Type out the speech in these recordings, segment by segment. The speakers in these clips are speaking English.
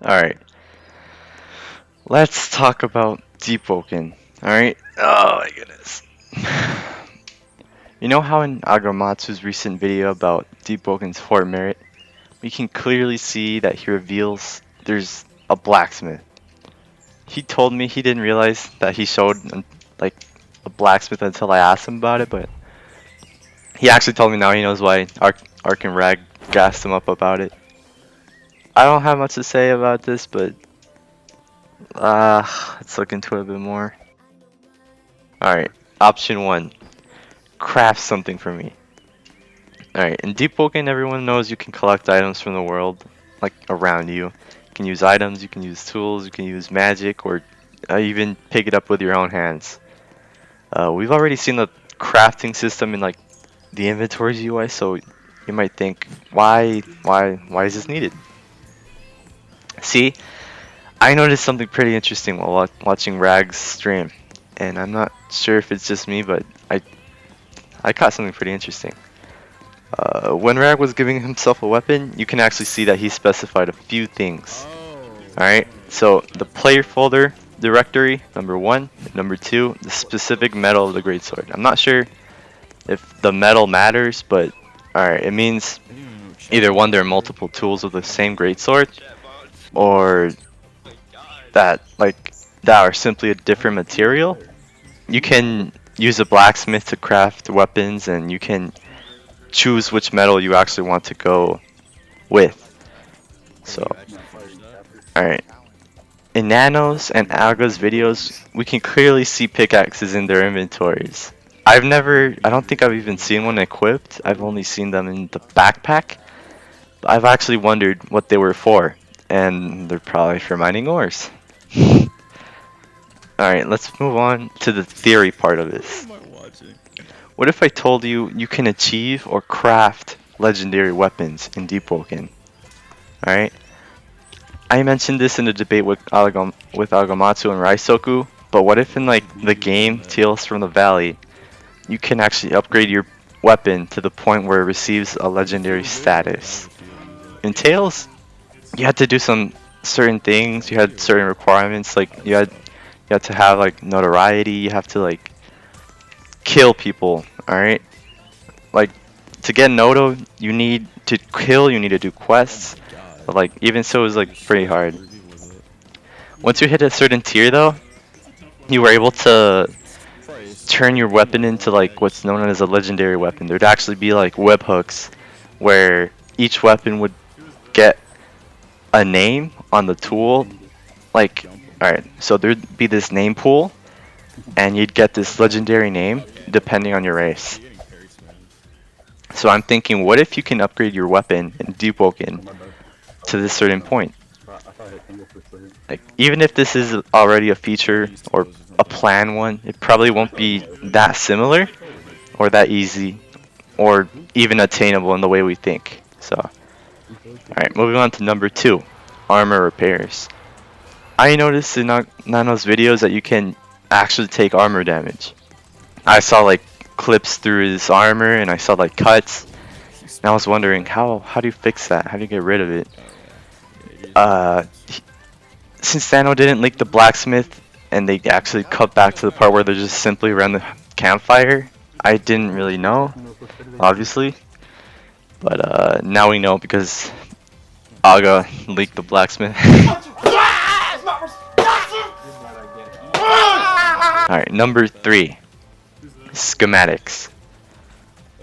Alright, let's talk about Deepwoken. Alright? Oh my goodness. You know how in Agamatsu's recent video about Deepwoken's Fort Merit, we can clearly see that he reveals there's a blacksmith. He told me he didn't realize that he showed like a blacksmith until I asked him about it, but he actually told me now he knows why Ark and Rag gassed him up about it. I don't have much to say about this, but let's look into it a bit more. Alright, option 1. Craft something for me. Alright, in Deepwoken everyone knows you can collect items from the world, like around you. You can use items, you can use tools, you can use magic, or even pick it up with your own hands. We've already seen the crafting system in like the inventories UI, so you might think, why is this needed? See, I noticed something pretty interesting while watching Rag's stream, and I'm not sure if it's just me, but I caught something pretty interesting. When Rag was giving himself a weapon, you can actually see that he specified a few things. Alright, so the player folder directory, number 1, number 2, the specific metal of the greatsword. I'm not sure if the metal matters, but alright, it means either one, there are multiple tools of the same greatsword, or that are simply a different material. You can use a blacksmith to craft weapons, and you can choose which metal you actually want to go with. So, alright. In Nano's and Aga's videos, we can clearly see pickaxes in their inventories. I don't think I've even seen one equipped. I've only seen them in the backpack. I've actually wondered what they were for, and they're probably for mining ores. Alright, let's move on to the theory part of this. What if I told you you can achieve or craft legendary weapons in Deepwoken? Alright? I mentioned this in a debate with Agamatsu and Raisoku, but what if in like the game Tales from the Valley, you can actually upgrade your weapon to the point where it receives a legendary status? In Tales, you had to do some certain things, you had certain requirements, like you had to have like notoriety, you have to like kill people, alright? Like to get Noto, you need to kill, you need to do quests. But like even so it's like pretty hard. Once you hit a certain tier though, you were able to turn your weapon into like what's known as a legendary weapon. There'd actually be like webhooks where each weapon would get a name on the tool. Like, alright, so there'd be this name pool, and you'd get this legendary name depending on your race. So I'm thinking, what if you can upgrade your weapon in Deepwoken to this certain point? Like, even if this is already a feature or a plan one, it probably won't be that similar or that easy or even attainable in the way we think. So, alright, moving on to number 2, armor repairs. I noticed in Nano's videos that you can actually take armor damage. I saw like clips through his armor and I saw like cuts. And I was wondering how do you fix that? How do you get rid of it? Since Nano didn't leak the blacksmith and they actually cut back to the part where they're just simply around the campfire, I didn't really know, obviously. But now we know because Aga leaked the blacksmith. Alright, number 3. Schematics.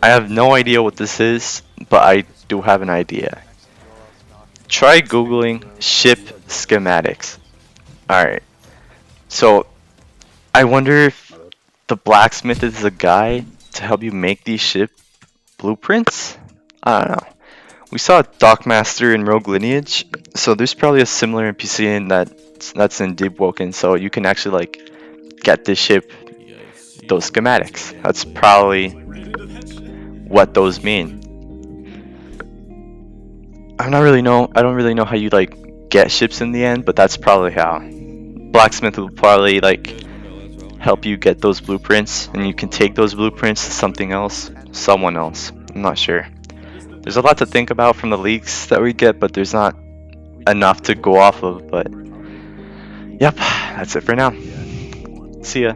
I have no idea what this is, but I do have an idea. Try googling ship schematics. Alright, so I wonder if the blacksmith is a guy to help you make these ship blueprints? I don't know. We saw Dockmaster in Rogue Lineage, so there's probably a similar NPC in that's in Deepwoken, so you can actually like get this ship those schematics. That's probably what those mean. I don't really know how you like get ships in the end, but that's probably how. Blacksmith will probably like help you get those blueprints, and you can take those blueprints to something else, someone else. I'm not sure. There's a lot to think about from the leaks that we get, but there's not enough to go off of. But yep, that's it for now. See ya.